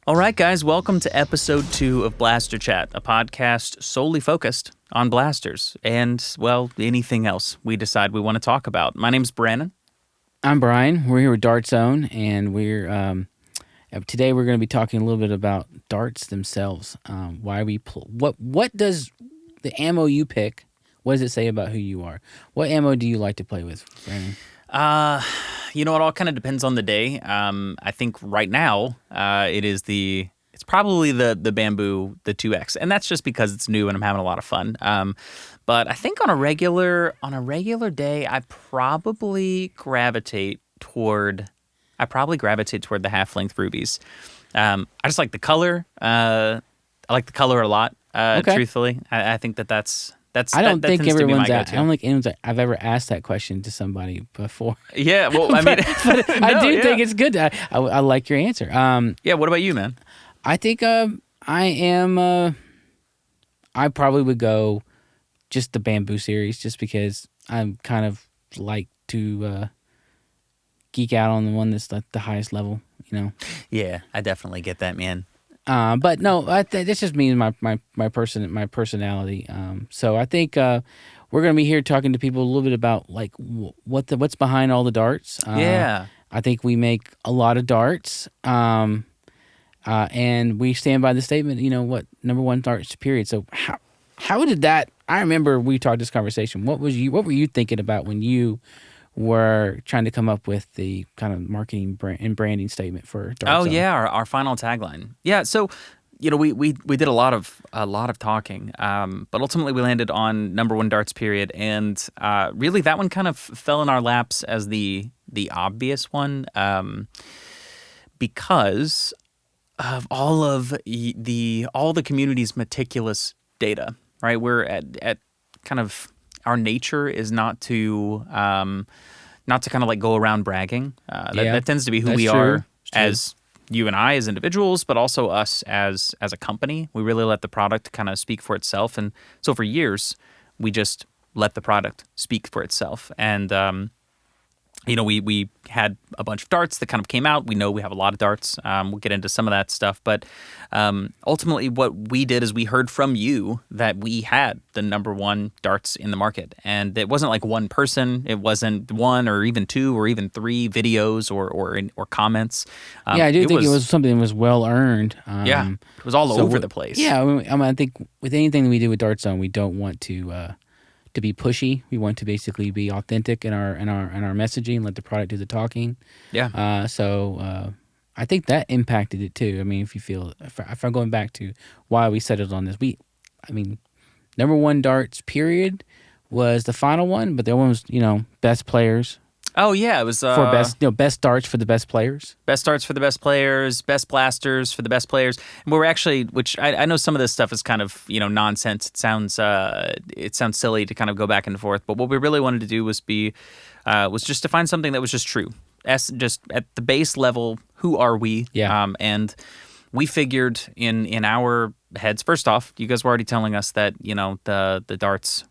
All right, guys, welcome to episode 2 of Blaster Chat, a podcast solely focused on blasters and, well, anything else we decide we want to talk about. My name's Brandon. I'm Brian. We're here with Dart Zone, and today we're going to be talking a little bit about darts themselves. Why we what does the ammo you pick? What does it say about who you are? What ammo do you like to play with, Brandon? You know, it all kind of depends on the day. I think right now it's probably the Bamboo, the 2X, and that's just because it's new and I'm having a lot of fun. But I think on a regular day, I probably gravitate toward the half-length rubies. I just like the color. I like the color a lot. Okay. Truthfully, I think that's. I don't think anyone's I've ever asked that question to somebody before. Yeah, well, I mean, but I do think it's good. I like your answer. Yeah, what about you, man? I think I probably would go just the Bamboo series, just because I'm kind of like to geek out on the one that's like the highest level, you know. Yeah, I definitely get that, man. But no, that's just me and my personality. So I think we're gonna be here talking to people a little bit about like what's behind all the darts. Yeah, I think we make a lot of darts. And we stand by the statement, you know, what number one darts period. So how did that? I remember we talked this conversation. What were you thinking about when you were trying to come up with the kind of marketing and branding statement for Dart Oh Zone? yeah, our final tagline. Yeah, so you know we did a lot of talking, but ultimately we landed on number one darts period, and really that one kind of fell in our laps as the obvious one, because of all the community's meticulous data. Right, we're at kind of our nature is not to kind of like go around bragging. That tends to be who we are as you and I as individuals, but also us as a company. We really let the product kind of speak for itself, and so for years we just let the product speak for itself. And you know, we had a bunch of darts that kind of came out. We know we have a lot of darts. We'll get into some of that stuff. But ultimately what we did is we heard from you that we had the number one darts in the market. And it wasn't like one person. It wasn't one or even two or even three videos or comments. Yeah, I do think it was something that was well earned. Yeah, it was all over the place. Yeah, I think with anything that we do with Dart Zone, we don't want to be pushy. We want to basically be authentic in our messaging, let the product do the talking. Yeah. So I think that impacted it too. I mean, if I'm going back to why we settled on this, number one darts period was the final one, but the other one was, you know, best players. Oh yeah, it was for best darts for the best players. Best darts for the best players, best blasters for the best players. And we're actually, which I know some of this stuff is kind of, you know, nonsense. It sounds silly to kind of go back and forth. But what we really wanted to do was just to find something that was just true. Just at the base level, who are we? Yeah. And we figured in our heads. First off, you guys were already telling us that, you know, the darts.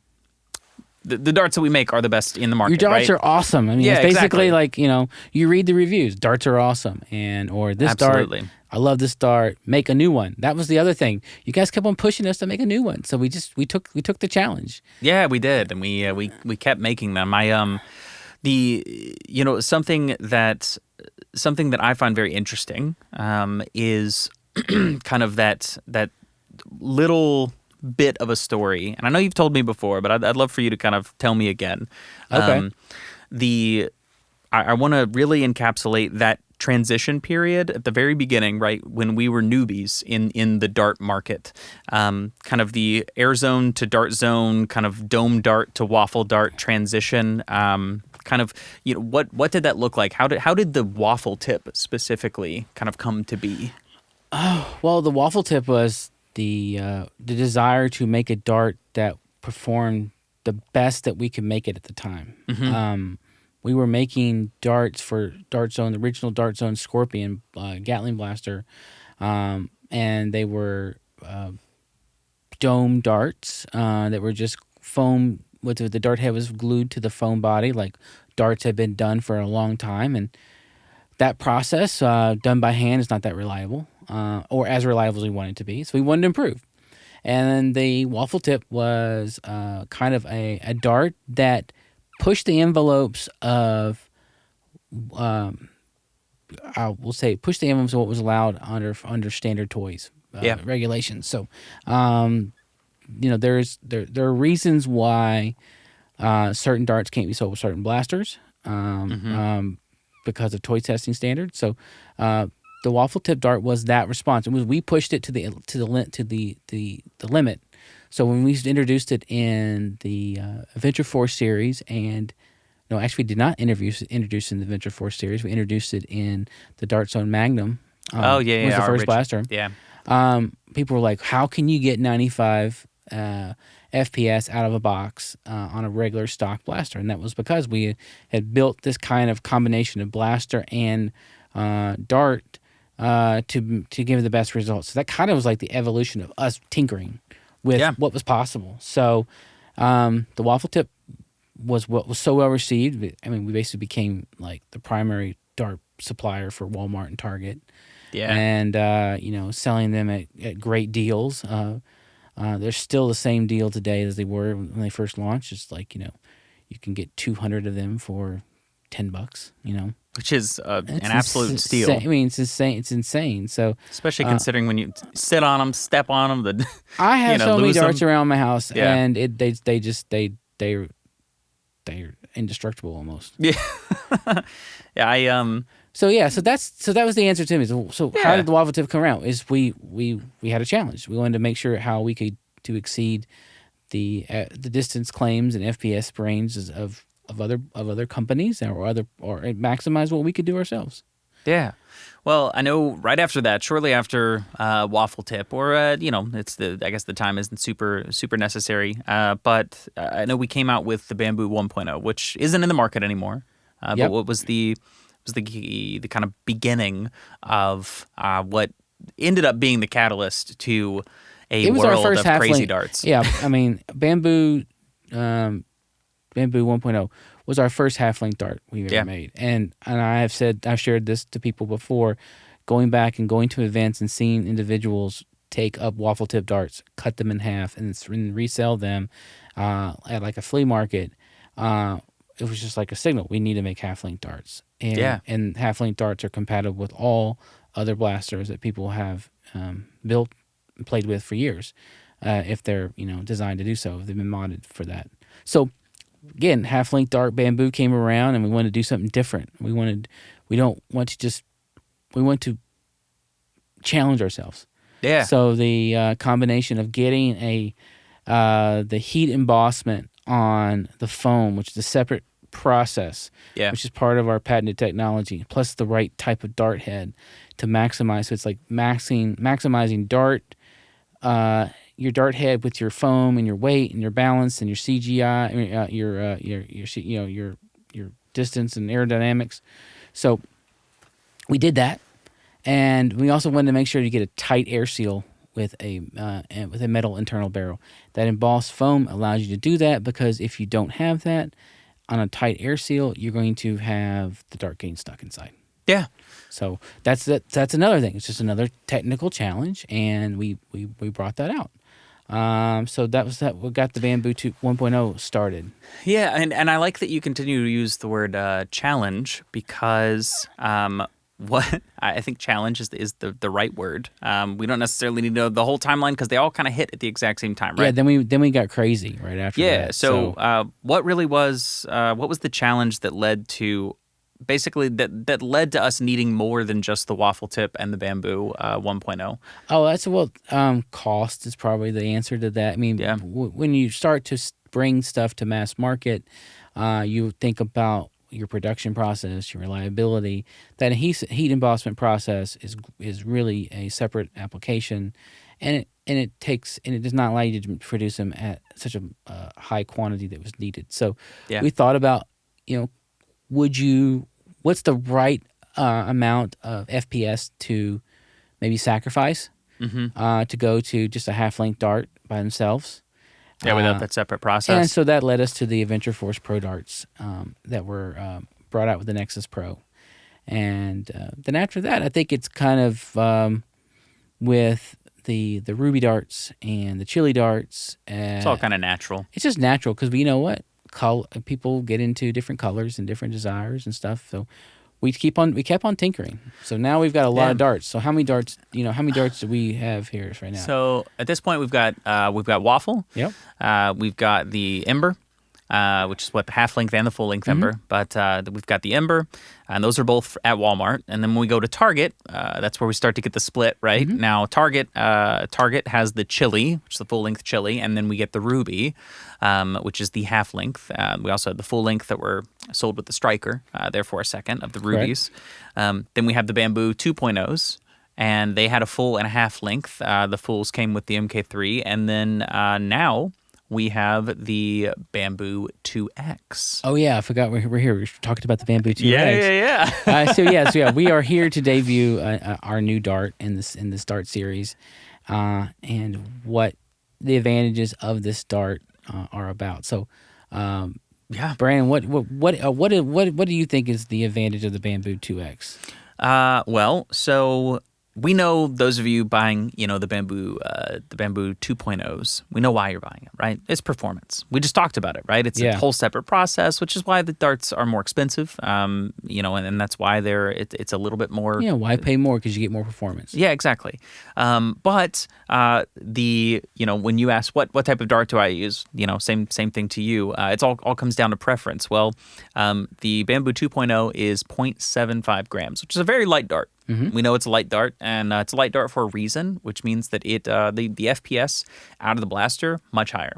The darts that we make are the best in the market. Your darts right? are awesome. I mean, it's basically like, you know, you read the reviews. Darts are awesome, or this Absolutely. dart, I love this dart. Make a new one. That was the other thing. You guys kept on pushing us to make a new one, so we took the challenge. Yeah, we did, and we kept making them. Something that I find very interesting is kind of that little bit of a story, and I know you've told me before, but I'd love for you to kind of tell me again. Okay. I want to really encapsulate that transition period at the very beginning, right when we were newbies in the dart market, kind of the air zone to dart zone, kind of dome dart to waffle dart transition. Kind of, you know, what did that look like? How did the Waffle Tip specifically kind of come to be? Oh, well, the Waffle Tip was the desire to make a dart that performed the best that we could make it at the time. Mm-hmm. We were making darts for Dart Zone, the original Dart Zone Scorpion Gatling blaster, and they were dome darts that were just foam. The dart head was glued to the foam body, like darts had been done for a long time, and that process done by hand is not that reliable. or as reliable as we wanted it to be. So we wanted to improve. And then the Waffle Tip was kind of a dart that pushed the envelopes of, I will say, pushed the envelopes of what was allowed under standard toys regulations. So, there are reasons why certain darts can't be sold with certain blasters because of toy testing standards. So, the Waffle Tip dart was that response. We pushed it to the limit. So when we introduced it in the Adventure Force series, and no, actually we did not introduce it in the Adventure Force series. We introduced it in the Dart Zone Magnum. Was the first blaster. Yeah. People were like, "How can you get 95 FPS out of a box on a regular stock blaster?" And that was because we had built this kind of combination of blaster and dart to give the best results. So that kind of was like the evolution of us tinkering with what was possible. So the Waffle Tip was what was so well received. I mean, we basically became like the primary dart supplier for Walmart and Target. Yeah. And selling them at great deals. They're still the same deal today as they were when they first launched. It's like, you can get 200 of them for $10, Which is an absolute steal. I mean, it's insane. It's insane. So, especially considering when you sit on them, step on them, I have so many darts around my house, and they're indestructible almost. Yeah. Yeah. So that was the answer to me. So how did the Waffle Tip come around? Is we had a challenge. We wanted to make sure how we could to exceed the distance claims and FPS ranges of other companies or maximize what we could do ourselves. Yeah. Well, I know right after that, shortly after Waffle Tip, or I guess the time isn't super necessary. But I know we came out with the Bamboo 1.0, which isn't in the market anymore. But what was the kind of beginning of what ended up being the catalyst to a world of crazy darts. Yeah, I mean, Bamboo 1.0 was our first half-length dart we've ever made. And I've shared this to people before, going back and going to events and seeing individuals take up Waffle Tip darts, cut them in half, and resell them at like a flea market. It was just like a signal. We need to make half-length darts. And half-length darts are compatible with all other blasters that people have built and played with for years, if they're designed to do so, if they've been modded for that. So again, half-length dart Bamboo came around, and we wanted to do something different. We want to challenge ourselves. Yeah. So the combination of getting the heat embossment on the foam, which is a separate process, which is part of our patented technology, plus the right type of dart head to maximize. So it's like maximizing dart, your dart head with your foam and your weight and your balance and your CGI, your distance and aerodynamics. So we did that, and we also wanted to make sure you get a tight air seal with a metal internal barrel. That embossed foam allows you to do that, because if you don't have that on a tight air seal, you're going to have the dart getting stuck inside. Yeah. So that's another thing. It's just another technical challenge, and we brought that out. So that was what got the Bamboo 1.0 started. Yeah, and I like that you continue to use the word challenge, because what I think challenge is the right word. We don't necessarily need to know the whole timeline, because they all kind of hit at the exact same time, right? Yeah. Then we got crazy right after that. Yeah. So what was the challenge that led to basically that led to us needing more than just the Waffle Tip and the Bamboo 1.0? Oh, cost is probably the answer to that. I mean, when you start to bring stuff to mass market, you think about your production process, your reliability. That heat embossment process is really a separate application, and it does not allow you to produce them at such a high quantity that was needed. So we thought about, what's the right amount of FPS to maybe sacrifice to go to just a half-length dart by themselves. Yeah, without that separate process. And so that led us to the Adventure Force Pro darts that were brought out with the Nexus Pro. And then after that, I think it's kind of with the ruby darts and the chili darts. It's all kind of natural. It's just natural because you know what, people get into different colors and different desires and stuff. So we kept on tinkering. So now we've got a lot of darts. So how many darts do we have here right now? So at this point we've got Waffle. Yep. We've got the Ember, which is what the half length and the full length Ember. But we've got the Ember, and those are both at Walmart. And then when we go to Target, that's where we start to get the split, right? Now Target has the chili, which is the full length chili, and then we get the ruby, which is the half length. We also have the full length that were sold with the striker, there for a second, of the rubies. Then we have the bamboo 2.0s. And they had a full and a half length. The fulls came with the MK3, and then now we have the Bamboo 2X. Oh yeah, I forgot we're here. We talked about the Bamboo 2X. Yeah. So we are here to debut our new dart in this dart series, and what the advantages of this dart are about. So, Brandon, what do you think is the advantage of the Bamboo 2X? So we know those of you buying, the Bamboo 2.0s, we know why you're buying it, right? It's performance. We just talked about it, right? It's a whole separate process, which is why the darts are more expensive. And that's why it's a little bit more. Yeah, why pay more? Because you get more performance. Yeah, exactly. But when you ask what type of dart do I use, same thing to you. It's all comes down to preference. Well, the Bamboo 2.0 is 0.75 grams, which is a very light dart. We know it's a light dart, and it's a light dart for a reason, which means that the FPS out of the blaster much higher.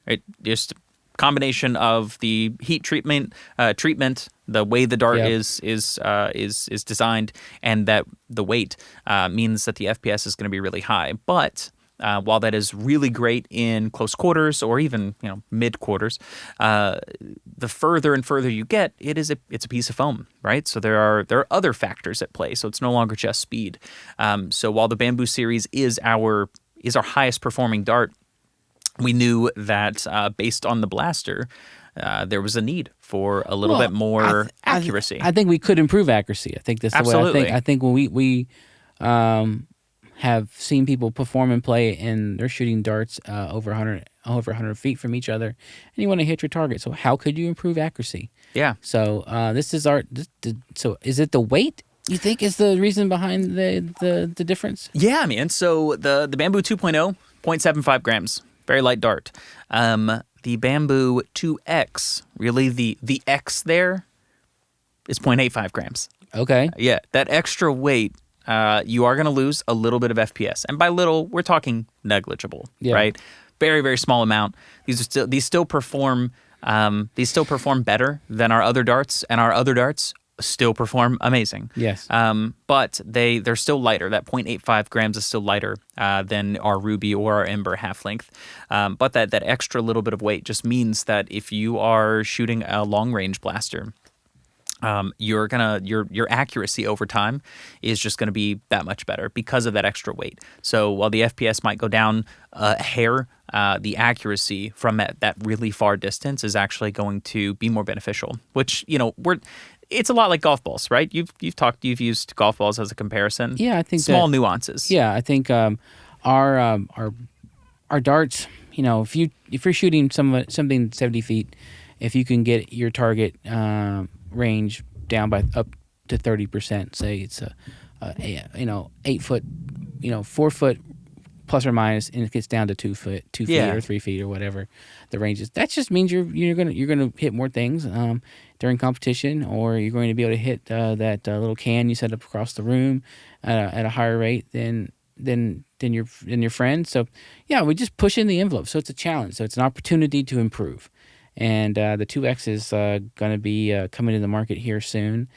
Right, just combination of the heat treatment, the way the dart is designed, and that the weight means that the FPS is going to be really high. But while that is really great in close quarters or even mid quarters, the further and further you get, it's a piece of foam, right? So there are other factors at play. So it's no longer just speed. So while the Bamboo series is our highest performing dart, we knew that based on the blaster, there was a need for a little bit more accuracy. I think we could improve accuracy. I think that's the way I think when we have seen people perform and play, and they're shooting darts over 100 feet from each other, and you want to hit your target. So how could you improve accuracy? Yeah. So this is so is it the weight you think is the reason behind the difference? Yeah, man. So the Bamboo 2.0, 0.75 grams, very light dart. The Bamboo 2X, really the X there is 0.85 grams. Okay. Yeah, that extra weight, you are going to lose a little bit of FPS. And by little, we're talking negligible, right? Very, very small amount. These still perform better than our other darts, and our other darts still perform amazing. Yes. But they're still lighter. That 0.85 grams is still lighter than our Ruby or our Ember half length. But that extra little bit of weight just means that if you are shooting a long range blaster, your accuracy over time is just gonna be that much better because of that extra weight. So while the FPS might go down a hair, the accuracy from that really far distance is actually going to be more beneficial. Which it's a lot like golf balls, right? You've used golf balls as a comparison. Yeah, I think small nuances. Yeah, I think our darts. If you're shooting something 70 feet, if you can get your target range down by up to 30%, say it's a 8 foot, 4 foot plus or minus, and it gets down to 2 feet or 3 feet or whatever the range is. That just means you're gonna hit more things during competition, or you're going to be able to hit that little can you set up across the room at a higher rate than your friend. So yeah, we just push in the envelope. So it's a challenge. So it's an opportunity to improve. And the 2X is going to be coming to the market here soon,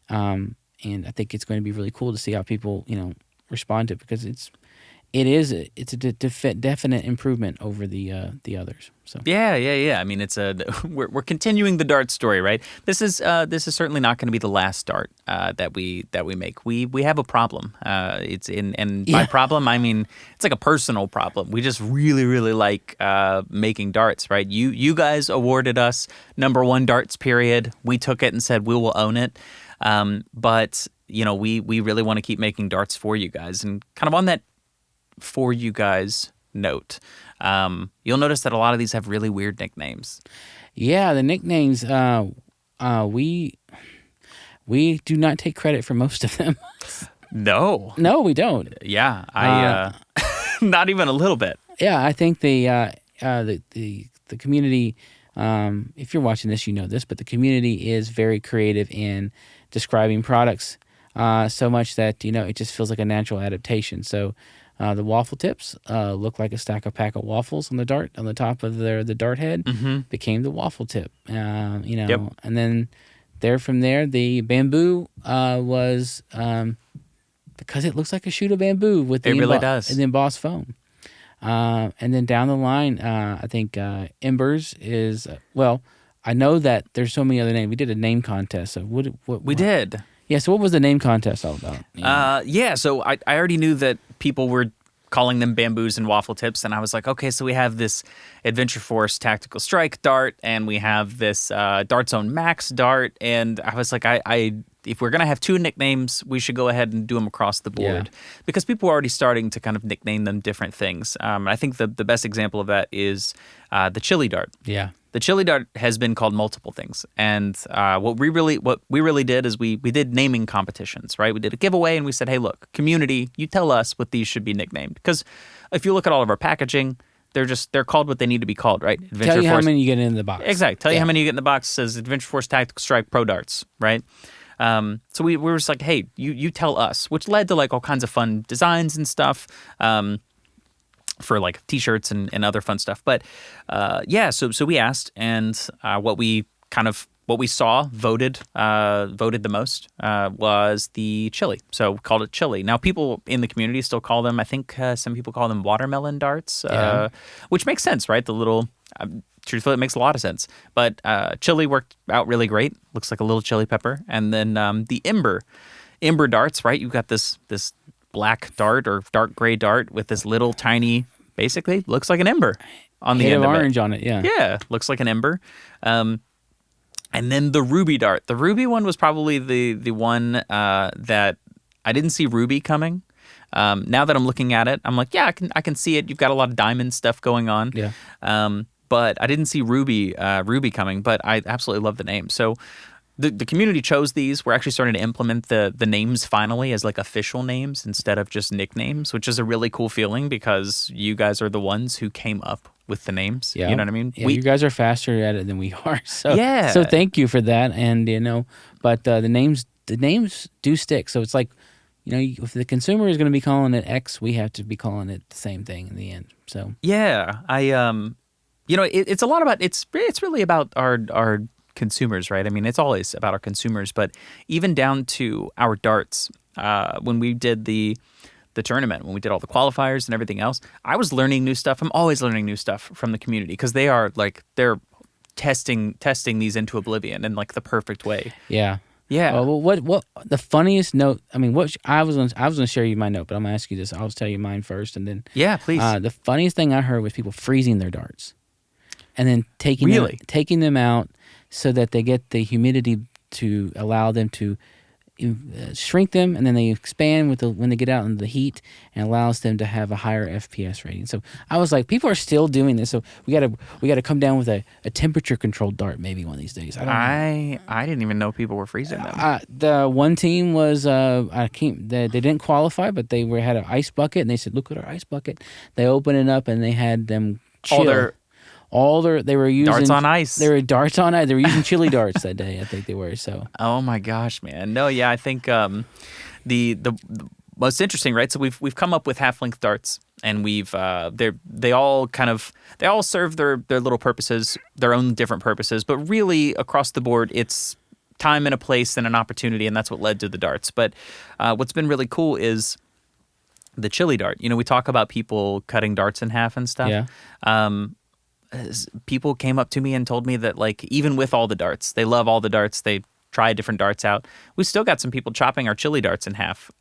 and I think it's going to be really cool to see how people respond to it, because it's a definite improvement over the others. So yeah. I mean, we're continuing the dart story, right? This is certainly not going to be the last dart that we make. We have a problem. By problem I mean it's like a personal problem. We just really really like making darts, right? You guys awarded us #1 darts period. We took it and said we will own it. But we really want to keep making darts for you guys, and kind of on that for you guys note. You'll notice that a lot of these have really weird nicknames. Yeah, the nicknames. We do not take credit for most of them. No. No, we don't. Yeah, I not even a little bit. Yeah, I think the community. If you're watching this, you know this, but the community is very creative in describing products. So much that it just feels like a natural adaptation. So the waffle tips look like a pack of waffles on the top of the dart head. Became the waffle tip. Yep. And then from there the bamboo was because it looks like a shoot of bamboo with It really does. and the embossed foam. And then down the line, I think Embers is I know that there's so many other names. We did a name contest. So what We did. Yeah. So what was the name contest all about? So I already knew that people were calling them bamboos and waffle tips, and I was like, okay, so we have this Adventure Force Tactical Strike dart, and we have this Dart Zone Max dart, and I was like, I if we're gonna have two nicknames, we should go ahead and do them across the board because people are already starting to kind of nickname them different things. I think the best example of that is the chili dart. Yeah. The chili dart has been called multiple things, and what we really did is we did naming competitions, right? We did a giveaway, and we said, hey, look, community, you tell us what these should be nicknamed, because if you look at all of our packaging, they're called what they need to be called, right? Tell you how many you get in the box. Exactly. Tell you how many you get in the box. It says Adventure Force Tactical Strike Pro Darts, right? So we were just like, hey, you tell us, which led to like all kinds of fun designs and stuff. For like t-shirts and other fun stuff. But so we asked, and what we saw voted the most was the chili. So we called it chili. Now people in the community still call them, I think some people call them watermelon darts, which makes sense, right? The little, truthfully, it makes a lot of sense. But chili worked out really great. Looks like a little chili pepper. And then the ember darts, right? You've got this black dart or dark gray dart with this little tiny, basically looks like an ember on the Hit end of of orange it. on it, yeah. Yeah, looks like an ember. And then the ruby dart. The ruby one was probably the one that I didn't see ruby coming. Now that I'm looking at it, I'm like, yeah, I can see it. You've got a lot of diamond stuff going on. Yeah. But I didn't see ruby coming. But I absolutely love the name. So the community chose these. We're actually starting to implement the names finally as like official names instead of just nicknames, which is a really cool feeling because you guys are the ones who came up with the names. Yeah. You know what I mean? Yeah, you guys are faster at it than we are. So Yeah. So thank you for that. And but the names do stick. So it's like, if the consumer is going to be calling it X, we have to be calling it the same thing in the end. So yeah, it's a lot about it's really about our consumers, right? I mean, it's always about our consumers, but even down to our darts. When we did the tournament, when we did all the qualifiers and everything else, I was learning new stuff. I'm always learning new stuff from the community because they're testing these into oblivion in like the perfect way. Yeah. Yeah. Well, what the funniest note? I mean, I was gonna share you my note, but I'm gonna ask you this. I'll tell you mine first, and then Yeah, please. The funniest thing I heard was people freezing their darts, and then taking them out so that they get the humidity to allow them to shrink them, and then they expand when they get out into the heat, and allows them to have a higher FPS rating. So I was like, people are still doing this. So we gotta come down with a temperature controlled dart maybe one of these days. I didn't even know people were freezing them. The one team was they didn't qualify, but they had an ice bucket, and they said, "Look at our ice bucket." They opened it up, and they had them chill. They were using darts on ice. They were darts on ice. They were using chili darts that day. I think they were. So. Oh my gosh, man! No, yeah, I think the most interesting, right? So we've come up with half-length darts, and they all serve their little purposes, their own different purposes, but really across the board, it's time and a place and an opportunity, and that's what led to the darts. But what's been really cool is the chili dart. We talk about people cutting darts in half and stuff. Yeah. People came up to me and told me that, like, even with all the darts, they love all the darts. They try different darts out. We still got some people chopping our chili darts in half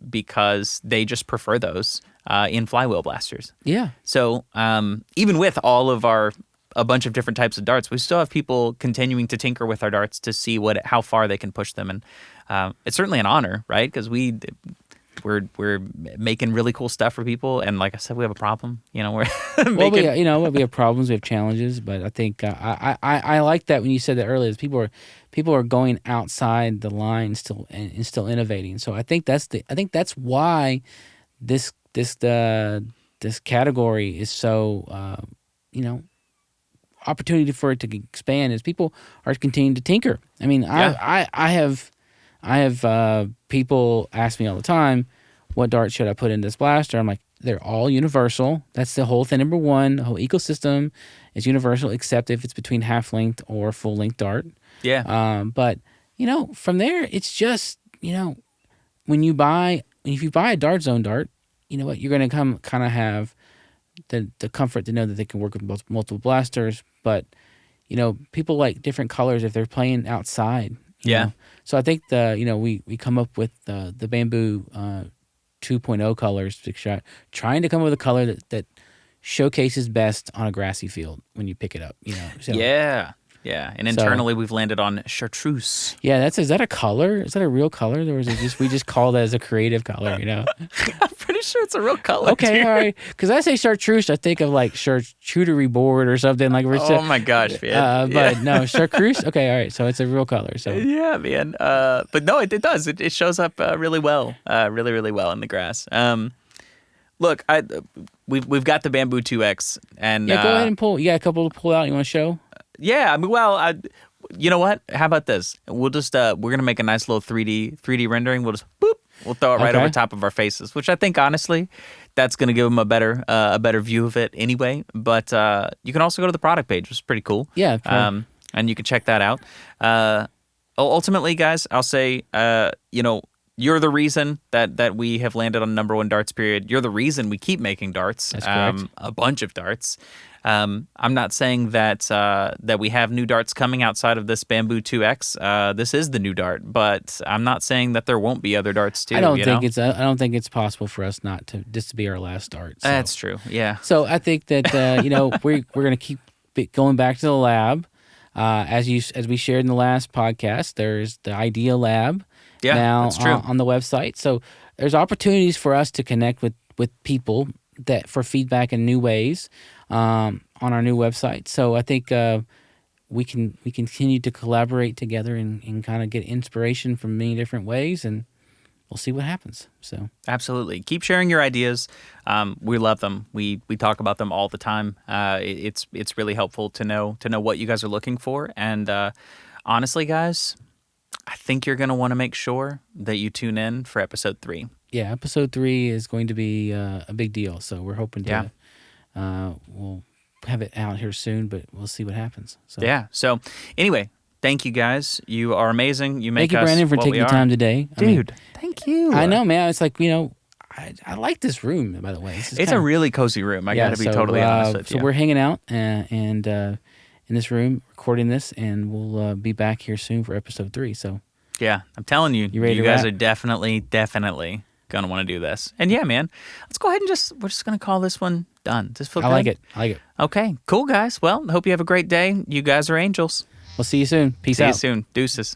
because they just prefer those in flywheel blasters. Yeah. So even with all of a bunch of different types of darts, we still have people continuing to tinker with our darts to see how far they can push them. And it's certainly an honor, right? Because we're making really cool stuff for people, and like I said, we have a problem. We're Well, making. we have problems, we have challenges, but I think I like that when you said that earlier. Is people are going outside the line still and still innovating. So I think that's why this category is so opportunity for it to expand is people are continuing to tinker. I mean, Yeah. I have people ask me all the time, what dart should I put in this blaster? I'm like, they're all universal. That's the whole thing. Number one, the whole ecosystem is universal, except if it's between half length or full length dart. Yeah. But from there, it's just if you buy a Dart Zone dart, you know what, you're gonna come kind of have the comfort to know that they can work with multiple blasters. But people like different colors if they're playing outside. Yeah. So I think we come up with the bamboo 2.0 colors, trying to come up with a color that showcases best on a grassy field when you pick it up. So, Yeah. Yeah. And internally, we've landed on Chartreuse. yeah, is that a color? Is that a real color? Or is it we just call that as a creative color? I'm pretty sure it's a real color. Okay, dude. all right. Because I say chartreuse, I think of like charcuterie board or something like. Oh my gosh, man. But no, chartreuse. Okay, all right. So it's a real color. So Yeah, man. But no, it does. It shows up really well, really, really well in the grass. Look, we've got the Bamboo 2X, and yeah, go ahead and pull. You got a couple to pull out. You want to show? yeah. I mean, well, you know what? How about this? We'll just we're gonna make a nice little 3D rendering. We'll just boop. We'll throw it right over top of our faces, which I think honestly, that's gonna give them a better view of it anyway. But you can also go to the product page, which is pretty cool. Yeah. Sure. And you can check that out. Ultimately, guys, I'll say, you're the reason that we have landed on #1 darts period. You're the reason we keep making darts. That's correct. A bunch of darts. I'm not saying that we have new darts coming outside of this Bamboo 2X. This is the new dart, but I'm not saying that there won't be other darts too. I don't think it's possible for us not to be our last dart. So. That's true. Yeah. So I think that we're gonna keep going back to the lab. As we shared in the last podcast, there's the Idea Lab now that's true. On the website. So there's opportunities for us to connect with people for feedback in new ways on our new website. So I think we can continue to collaborate together and kind of get inspiration from many different ways, and we'll see what happens. So absolutely, keep sharing your ideas. We love them. We talk about them all the time. It's really helpful to know what you guys are looking for. And honestly, guys, I think you're gonna want to make sure that you tune in for episode 3. Yeah, episode 3 is going to be a big deal. So we're hoping to we'll have it out here soon, but we'll see what happens. So yeah. So anyway, thank you guys. You are amazing. You make thank you, us Brandon, for what taking we the are. time today. Dude, thank you. I know, man. It's like I like this room. By the way, it's a really cozy room. I got to be totally honest with you. So we're hanging out and in this room recording this, and we'll be back here soon for episode 3. So yeah, I'm telling you, ready you to guys wrap? are definitely gonna want to do this. And yeah, man, let's go ahead and we're just gonna call this one done. Does this feel good? I like it. Okay, cool, guys. Well, hope you have a great day. You guys are angels. We'll see you soon. Peace out. See you soon. Deuces.